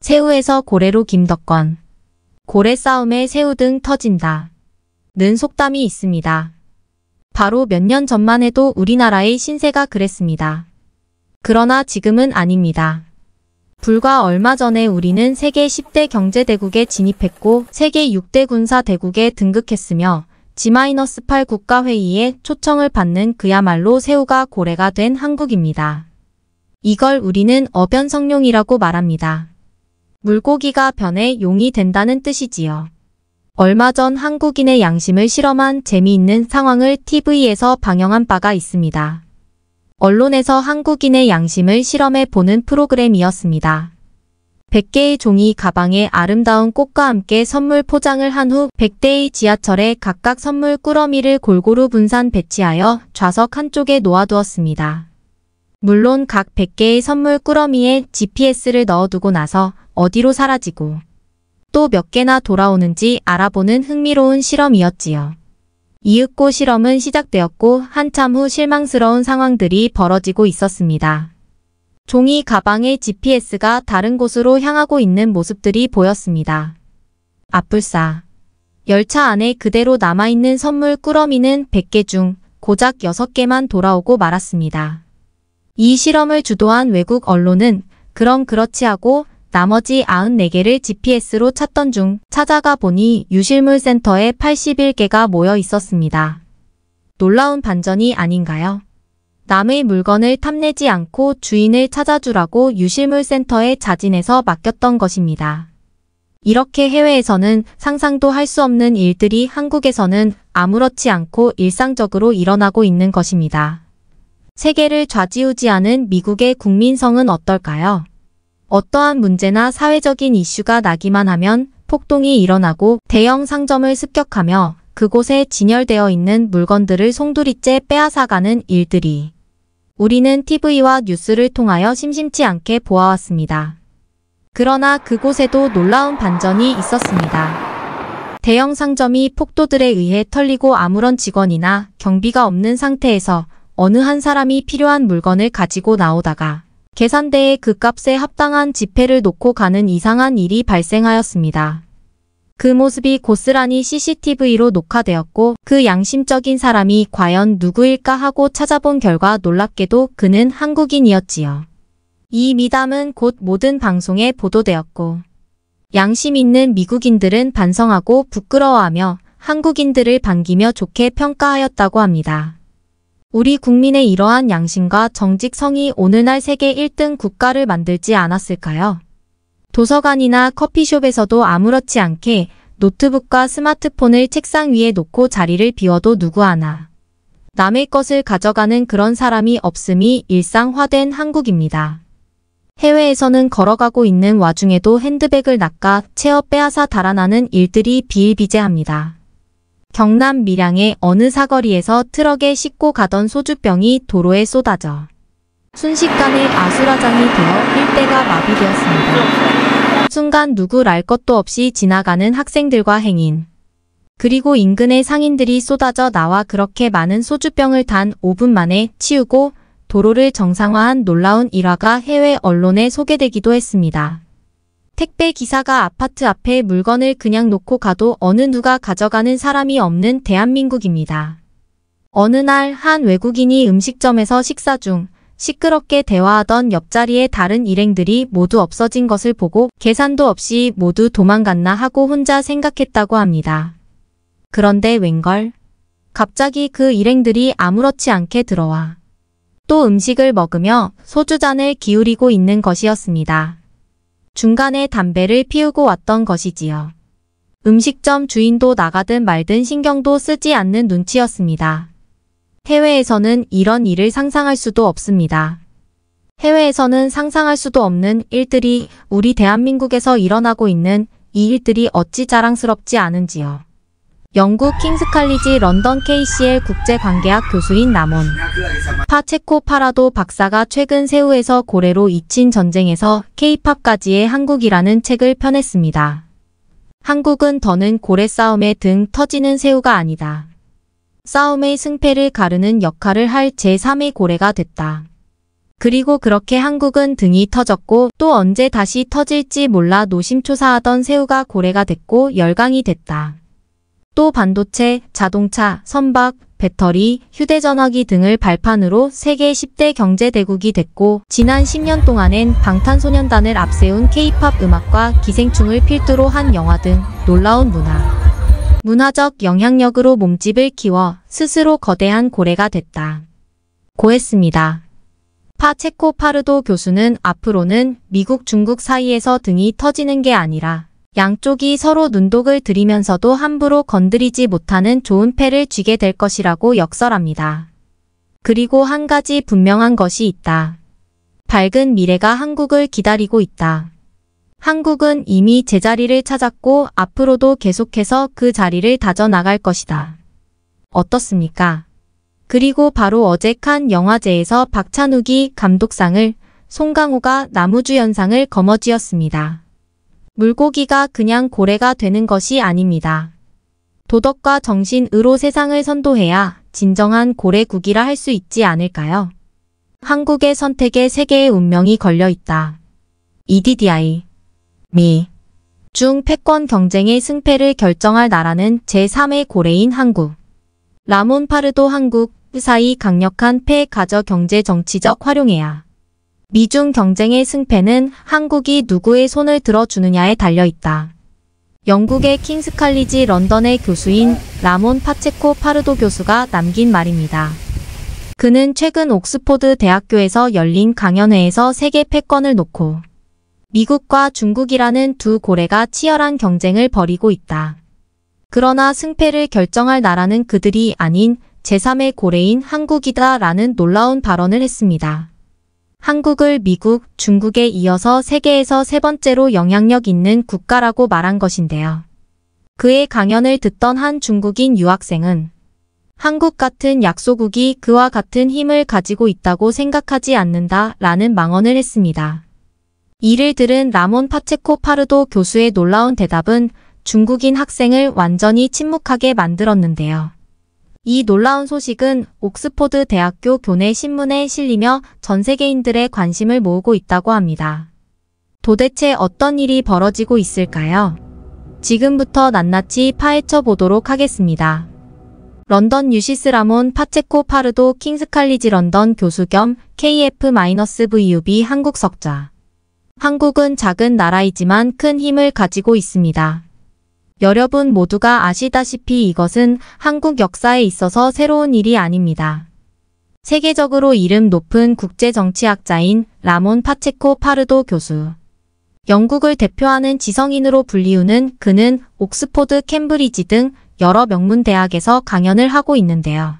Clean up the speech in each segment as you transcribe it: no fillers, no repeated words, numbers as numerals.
새우에서 고래로 김덕건. 고래 싸움에 새우 등 터진다. 는 속담이 있습니다. 바로 몇 년 전만 해도 우리나라의 신세가 그랬습니다. 그러나 지금은 아닙니다. 불과 얼마 전에 우리는 세계 10대 경제대국에 진입했고 세계 6대 군사대국에 등극했으며 G-8 국가회의에 초청을 받는 그야말로 새우가 고래가 된 한국입니다. 이걸 우리는 어변성룡이라고 말합니다. 물고기가 변해 용이 된다는 뜻이지요. 얼마 전 한국인의 양심을 실험한 재미있는 상황을 TV에서 방영한 바가 있습니다. 언론에서 한국인의 양심을 실험해 보는 프로그램이었습니다. 100개의 종이 가방에 아름다운 꽃과 함께 선물 포장을 한 후 100대의 지하철에 각각 선물 꾸러미를 골고루 분산 배치하여 좌석 한쪽에 놓아두었습니다. 물론 각 100개의 선물 꾸러미에 GPS를 넣어두고 나서 어디로 사라지고 또 몇 개나 돌아오는지 알아보는 흥미로운 실험이었지요. 이윽고 실험은 시작되었고 한참 후 실망스러운 상황들이 벌어지고 있었습니다. 종이 가방의 GPS가 다른 곳으로 향하고 있는 모습들이 보였습니다. 아뿔싸. 열차 안에 그대로 남아있는 선물 꾸러미는 100개 중 고작 6개만 돌아오고 말았습니다. 이 실험을 주도한 외국 언론은 그럼 그렇지 하고 나머지 94개를 GPS로 찾던 중 찾아가 보니 유실물 센터에 81개가 모여 있었습니다. 놀라운 반전이 아닌가요? 남의 물건을 탐내지 않고 주인을 찾아주라고 유실물 센터에 자진해서 맡겼던 것입니다. 이렇게 해외에서는 상상도 할 수 없는 일들이 한국에서는 아무렇지 않고 일상적으로 일어나고 있는 것입니다. 세계를 좌지우지하는 미국의 국민성은 어떨까요? 어떠한 문제나 사회적인 이슈가 나기만 하면 폭동이 일어나고 대형 상점을 습격하며 그곳에 진열되어 있는 물건들을 송두리째 빼앗아가는 일들이 우리는 TV와 뉴스를 통하여 심심치 않게 보아왔습니다. 그러나 그곳에도 놀라운 반전이 있었습니다. 대형 상점이 폭도들에 의해 털리고 아무런 직원이나 경비가 없는 상태에서 어느 한 사람이 필요한 물건을 가지고 나오다가 계산대에 그 값에 합당한 지폐를 놓고 가는 이상한 일이 발생하였습니다. 그 모습이 고스란히 CCTV로 녹화되었고 그 양심적인 사람이 과연 누구일까 하고 찾아본 결과 놀랍게도 그는 한국인이었지요. 이 미담은 곧 모든 방송에 보도되었고 양심 있는 미국인들은 반성하고 부끄러워하며 한국인들을 반기며 좋게 평가하였다고 합니다. 우리 국민의 이러한 양심과 정직성이 오늘날 세계 1등 국가를 만들지 않았을까요? 도서관이나 커피숍에서도 아무렇지 않게 노트북과 스마트폰을 책상 위에 놓고 자리를 비워도 누구 하나 남의 것을 가져가는 그런 사람이 없음이 일상화된 한국입니다. 해외에서는 걸어가고 있는 와중에도 핸드백을 낚아 채어 빼앗아 달아나는 일들이 비일비재합니다. 경남 밀양의 어느 사거리에서 트럭에 싣고 가던 소주병이 도로에 쏟아져 순식간에 아수라장이 되어 일대가 마비되었습니다. 순간 누굴 알 것도 없이 지나가는 학생들과 행인 그리고 인근의 상인들이 쏟아져 나와 그렇게 많은 소주병을 단 5분 만에 치우고 도로를 정상화한 놀라운 일화가 해외 언론에 소개되기도 했습니다. 택배 기사가 아파트 앞에 물건을 그냥 놓고 가도 어느 누가 가져가는 사람이 없는 대한민국입니다. 어느 날 한 외국인이 음식점에서 식사 중 시끄럽게 대화하던 옆자리의 다른 일행들이 모두 없어진 것을 보고 계산도 없이 모두 도망갔나 하고 혼자 생각했다고 합니다. 그런데 웬걸? 갑자기 그 일행들이 아무렇지 않게 들어와 또 음식을 먹으며 소주잔을 기울이고 있는 것이었습니다. 중간에 담배를 피우고 왔던 것이지요. 음식점 주인도 나가든 말든 신경도 쓰지 않는 눈치였습니다. 해외에서는 이런 일을 상상할 수도 없습니다. 해외에서는 상상할 수도 없는 일들이 우리 대한민국에서 일어나고 있는 이 일들이 어찌 자랑스럽지 않은지요. 영국 킹스칼리지 런던 KCL 국제관계학 교수인 남원 파체코 파라도 박사가 최근 새우에서 고래로 잊힌 전쟁에서 K-팝까지의 한국이라는 책을 펴냈습니다. 한국은 더는 고래 싸움에 등 터지는 새우가 아니다. 싸움의 승패를 가르는 역할을 할 제3의 고래가 됐다. 그리고 그렇게 한국은 등이 터졌고 또 언제 다시 터질지 몰라 노심초사하던 새우가 고래가 됐고 열강이 됐다. 또 반도체, 자동차, 선박, 배터리, 휴대전화기 등을 발판으로 세계 10대 경제대국이 됐고 지난 10년 동안엔 방탄소년단을 앞세운 K-팝 음악과 기생충을 필두로 한 영화 등 놀라운 문화적 영향력으로 몸집을 키워 스스로 거대한 고래가 됐다. 고했습니다. 파체코 파르도 교수는 앞으로는 미국, 중국 사이에서 등이 터지는 게 아니라 양쪽이 서로 눈독을 들이면서도 함부로 건드리지 못하는 좋은 패를 쥐게 될 것이라고 역설합니다. 그리고 한 가지 분명한 것이 있다. 밝은 미래가 한국을 기다리고 있다. 한국은 이미 제자리를 찾았고 앞으로도 계속해서 그 자리를 다져나갈 것이다. 어떻습니까? 그리고 바로 어제 칸 영화제에서 박찬욱이 감독상을, 송강호가 나무주연상을 거머쥐었습니다. 물고기가 그냥 고래가 되는 것이 아닙니다. 도덕과 정신으로 세상을 선도해야 진정한 고래국이라 할 수 있지 않을까요? 한국의 선택에 세계의 운명이 걸려 있다. EDDI 미 중 패권 경쟁의 승패를 결정할 나라는 제3의 고래인 한국. 라몬 파르도 한국 사이 강력한 패 가저 경제 정치적 활용해야. 미중 경쟁의 승패는 한국이 누구의 손을 들어주느냐에 달려있다. 영국의 킹스 칼리지 런던의 교수인 라몬 파체코 파르도 교수가 남긴 말입니다. 그는 최근 옥스포드 대학교에서 열린 강연회에서 세계 패권을 놓고 미국과 중국이라는 두 고래가 치열한 경쟁을 벌이고 있다. 그러나 승패를 결정할 나라는 그들이 아닌 제3의 고래인 한국이다 라는 놀라운 발언을 했습니다. 한국을 미국, 중국에 이어서 세계에서 세 번째로 영향력 있는 국가라고 말한 것인데요. 그의 강연을 듣던 한 중국인 유학생은 한국 같은 약소국이 그와 같은 힘을 가지고 있다고 생각하지 않는다 라는 망언을 했습니다. 이를 들은 라몬 파체코 파르도 교수의 놀라운 대답은 중국인 학생을 완전히 침묵하게 만들었는데요. 이 놀라운 소식은 옥스포드 대학교 교내 신문에 실리며 전 세계인들의 관심을 모으고 있다고 합니다. 도대체 어떤 일이 벌어지고 있을까요? 지금부터 낱낱이 파헤쳐 보도록 하겠습니다. 런던 유시스 라몬 파체코 파르도 킹스 칼리지 런던 교수 겸 KF-VUB 한국 석좌. 한국은 작은 나라이지만 큰 힘을 가지고 있습니다. 여러분 모두가 아시다시피 이것은 한국 역사에 있어서 새로운 일이 아닙니다. 세계적으로 이름 높은 국제정치학자인 라몬 파체코 파르도 교수. 영국을 대표하는 지성인으로 불리우는 그는 옥스포드, 캠브리지 등 여러 명문 대학에서 강연을 하고 있는데요.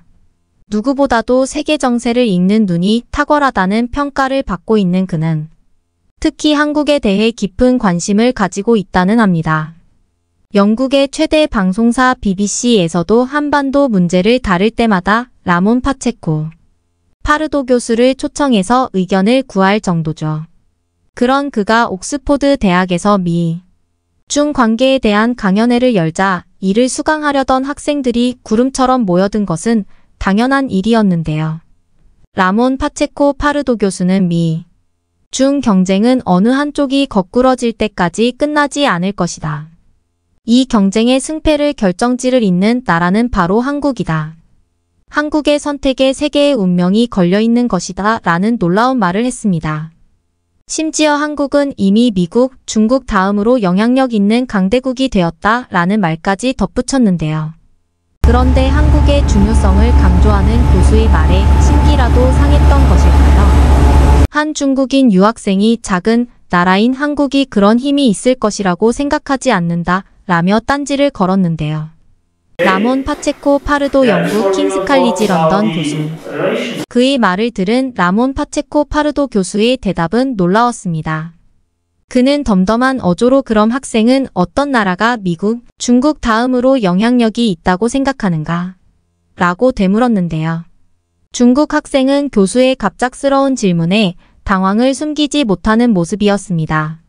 누구보다도 세계 정세를 읽는 눈이 탁월하다는 평가를 받고 있는 그는 특히 한국에 대해 깊은 관심을 가지고 있다는 합니다. 영국의 최대 방송사 BBC에서도 한반도 문제를 다룰 때마다 라몬 파체코 파르도 교수를 초청해서 의견을 구할 정도죠. 그런 그가 옥스포드 대학에서 미, 중 관계에 대한 강연회를 열자 이를 수강하려던 학생들이 구름처럼 모여든 것은 당연한 일이었는데요. 라몬 파체코 파르도 교수는 미, 중 경쟁은 어느 한쪽이 거꾸러질 때까지 끝나지 않을 것이다. 이 경쟁의 승패를 결정지를 잇는 나라는 바로 한국이다. 한국의 선택에 세계의 운명이 걸려있는 것이다 라는 놀라운 말을 했습니다. 심지어 한국은 이미 미국, 중국 다음으로 영향력 있는 강대국이 되었다 라는 말까지 덧붙였는데요. 그런데 한국의 중요성을 강조하는 교수의 말에 심기라도 상했던 것일까요? 한 중국인 유학생이 작은 나라인 한국이 그런 힘이 있을 것이라고 생각하지 않는다 라며 딴지를 걸었는데요. 라몬 파체코 파르도 영국 킹스 칼리지 런던 교수. 그의 말을 들은 라몬 파체코 파르도 교수의 대답은 놀라웠습니다. 그는 덤덤한 어조로 그럼 학생은 어떤 나라가 미국, 중국 다음으로 영향력이 있다고 생각하는가? 라고 되물었는데요. 중국 학생은 교수의 갑작스러운 질문에 당황을 숨기지 못하는 모습이었습니다.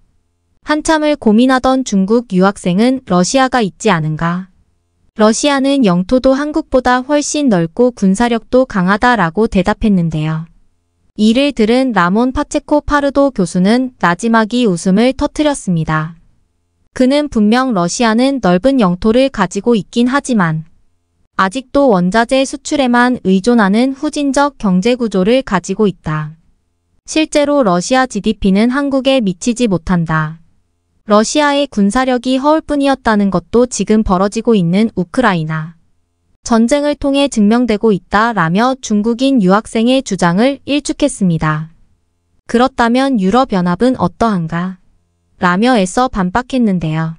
한참을 고민하던 중국 유학생은 러시아가 있지 않은가? 러시아는 영토도 한국보다 훨씬 넓고 군사력도 강하다라고 대답했는데요. 이를 들은 라몬 파체코 파르도 교수는 나지막이 웃음을 터뜨렸습니다. 그는 분명 러시아는 넓은 영토를 가지고 있긴 하지만 아직도 원자재 수출에만 의존하는 후진적 경제구조를 가지고 있다. 실제로 러시아 GDP는 한국에 미치지 못한다. 러시아의 군사력이 허울 뿐이었다는 것도 지금 벌어지고 있는 우크라이나 전쟁을 통해 증명되고 있다라며 중국인 유학생의 주장을 일축했습니다. 그렇다면 유럽연합은 어떠한가? 라며 애써 반박했는데요.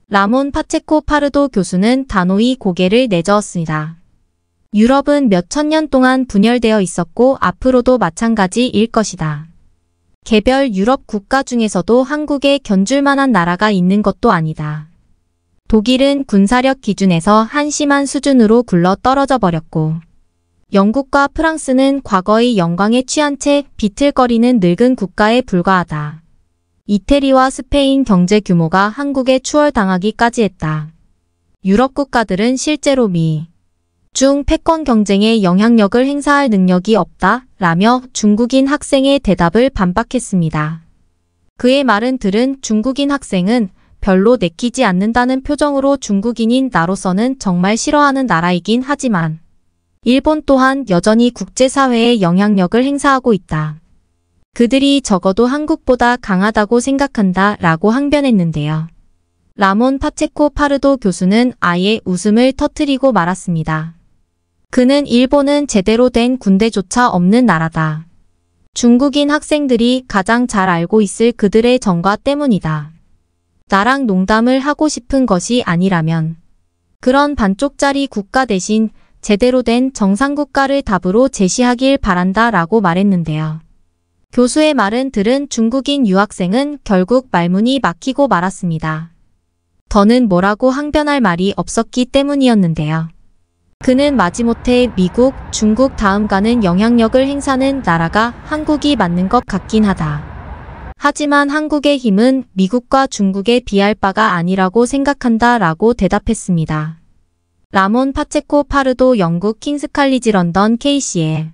라몬 파체코 파르도 교수는 단호히 고개를 내저었습니다. 유럽은 몇 천년 동안 분열되어 있었고 앞으로도 마찬가지일 것이다. 개별 유럽 국가 중에서도 한국에 견줄 만한 나라가 있는 것도 아니다. 독일은 군사력 기준에서 한심한 수준으로 굴러 떨어져 버렸고 영국과 프랑스는 과거의 영광에 취한 채 비틀거리는 늙은 국가에 불과하다. 이태리와 스페인 경제 규모가 한국에 추월당하기까지 했다. 유럽 국가들은 실제로 미, 중 패권 경쟁에 영향력을 행사할 능력이 없다 라며 중국인 학생의 대답을 반박했습니다. 그의 말은 들은 중국인 학생은 별로 내키지 않는다는 표정으로 중국인인 나로서는 정말 싫어하는 나라이긴 하지만 일본 또한 여전히 국제사회에 영향력을 행사하고 있다. 그들이 적어도 한국보다 강하다고 생각한다 라고 항변했는데요. 라몬 파체코 파르도 교수는 아예 웃음을 터뜨리고 말았습니다. 그는 일본은 제대로 된 군대조차 없는 나라다. 중국인 학생들이 가장 잘 알고 있을 그들의 정과 때문이다. 나랑 농담을 하고 싶은 것이 아니라면 그런 반쪽짜리 국가 대신 제대로 된 정상국가를 답으로 제시하길 바란다 라고 말했는데요. 교수의 말은 들은 중국인 유학생은 결국 말문이 막히고 말았습니다. 더는 뭐라고 항변할 말이 없었기 때문이었는데요. 그는 마지못해 미국, 중국 다음 가는 영향력을 행사하는 나라가 한국이 맞는 것 같긴 하다. 하지만 한국의 힘은 미국과 중국에 비할 바가 아니라고 생각한다 라고 대답했습니다. 라몬 파체코 파르도 영국 킹스 칼리지 런던 KCL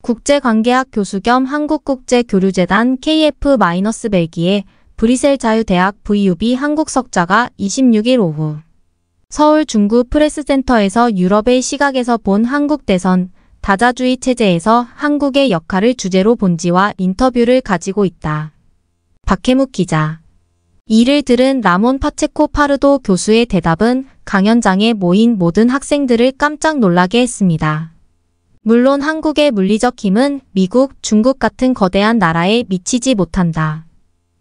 국제관계학 교수 겸 한국국제교류재단 KF-벨기에 브뤼셀 자유대학 VUB 한국 석자가 26일 오후 서울 중구 프레스센터에서 유럽의 시각에서 본 한국 대선 다자주의 체제에서 한국의 역할을 주제로 본지와 인터뷰를 가지고 있다. 박혜묵 기자. 이를 들은 라몬 파체코 파르도 교수의 대답은 강연장에 모인 모든 학생들을 깜짝 놀라게 했습니다. 물론 한국의 물리적 힘은 미국, 중국 같은 거대한 나라에 미치지 못한다.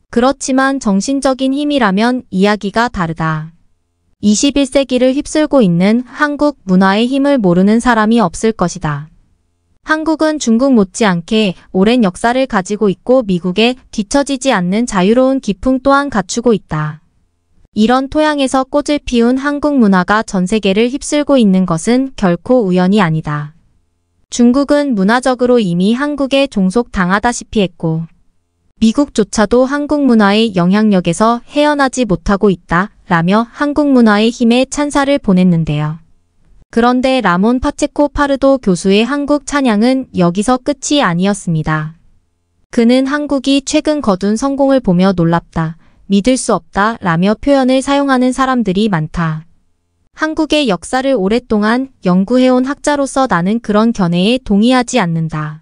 그렇지만 정신적인 힘이라면 이야기가 다르다. 21세기를 휩쓸고 있는 한국 문화의 힘을 모르는 사람이 없을 것이다. 한국은 중국 못지않게 오랜 역사를 가지고 있고 미국에 뒤처지지 않는 자유로운 기풍 또한 갖추고 있다. 이런 토양에서 꽃을 피운 한국 문화가 전 세계를 휩쓸고 있는 것은 결코 우연이 아니다. 중국은 문화적으로 이미 한국에 종속당하다시피 했고 미국조차도 한국 문화의 영향력에서 헤어나지 못하고 있다 라며 한국 문화의 힘에 찬사를 보냈는데요. 그런데 라몬 파체코 파르도 교수의 한국 찬양은 여기서 끝이 아니었습니다. 그는 한국이 최근 거둔 성공을 보며 놀랍다, 믿을 수 없다 라며 표현을 사용하는 사람들이 많다. 한국의 역사를 오랫동안 연구해온 학자로서 나는 그런 견해에 동의하지 않는다.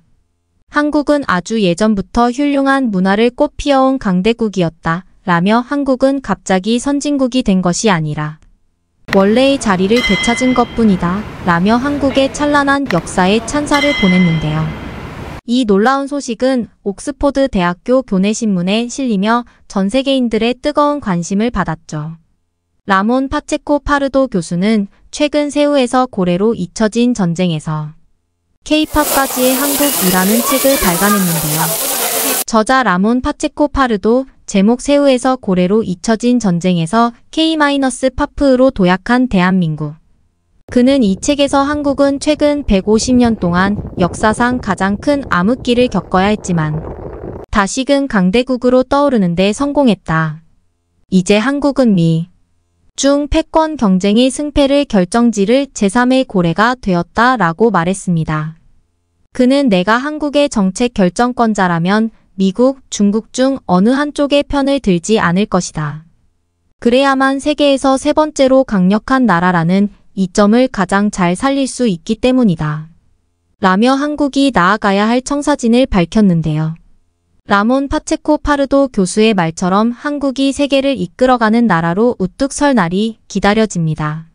한국은 아주 예전부터 훌륭한 문화를 꽃피워온 강대국이었다 라며 한국은 갑자기 선진국이 된 것이 아니라 원래의 자리를 되찾은 것뿐이다 라며 한국의 찬란한 역사에 찬사를 보냈는데요. 이 놀라운 소식은 옥스포드 대학교 교내신문에 실리며 전 세계인들의 뜨거운 관심을 받았죠. 라몬 파체코 파르도 교수는 최근 세우에서 고래로 잊혀진 전쟁에서 K-팝까지의 한국이라는 책을 발간했는데요. 저자 라몬 파체코 파르도 제목 세우에서 고래로 잊혀진 전쟁에서 K-팝으로 도약한 대한민국. 그는 이 책에서 한국은 최근 150년 동안 역사상 가장 큰 암흑기를 겪어야 했지만 다시금 강대국으로 떠오르는데 성공했다. 이제 한국은 미, 중 패권 경쟁의 승패를 결정지를 제3의 고래가 되었다라고 말했습니다. 그는 내가 한국의 정책 결정권자라면 미국, 중국 중 어느 한쪽의 편을 들지 않을 것이다. 그래야만 세계에서 세 번째로 강력한 나라라는 이점을 가장 잘 살릴 수 있기 때문이다. 라며 한국이 나아가야 할 청사진을 밝혔는데요. 라몬 파체코 파르도 교수의 말처럼 한국이 세계를 이끌어가는 나라로 우뚝 설 날이 기다려집니다.